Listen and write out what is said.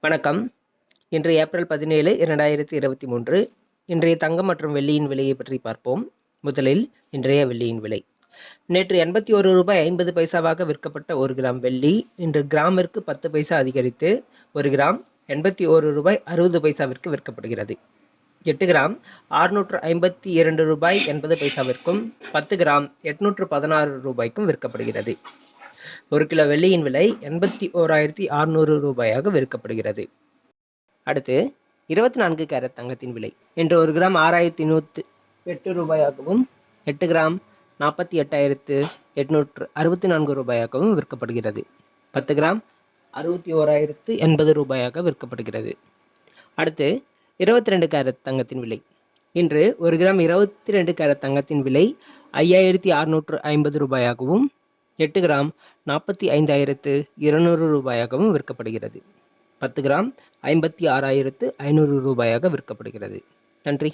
வணக்கம். இன்று ஏப்ரல் 17, 2023. இன்றைய தங்கம் மற்றும் வெள்ளியின் விலையை பற்றி பார்ப்போம். முதலில் இன்றைய வெள்ளியின் விலை. நேற்று ₹81.50 விற்கப்பட்ட 1 கிராம் வெள்ளி இன்று கிராமிற்கு 10 பைசா அதிகரித்து 1 கிராம் ₹81.60 விற்கப்படுகிறது. 8 கிராம் ₹652.80 10 கிராம் ₹816 விற்கப்படுகிறது. 1 கிலோ வெள்ளியின் விலை ₹81,600 விற்கப்படுகிறது. அடுத்து 24 கேரட் தங்கத்தின் விலை. இன்று 1 கிராம் ₹6,108 8 கிராம் ₹48,864 விற்கப்படுகிறது. 10 கிராம் ₹61,080 விற்கப்படுகிறது. அடுத்து 22 கேரட் தங்கத்தின் விலை. இன்று 1 கிராம் 22 கேரட் தங்கத்தின் விலை ₹5,650 8 கிராம் ₹45,200 விற்கப்படுகிறது. 10 கிராம் ₹56,500 விற்கப்படுகிறது. நன்றி.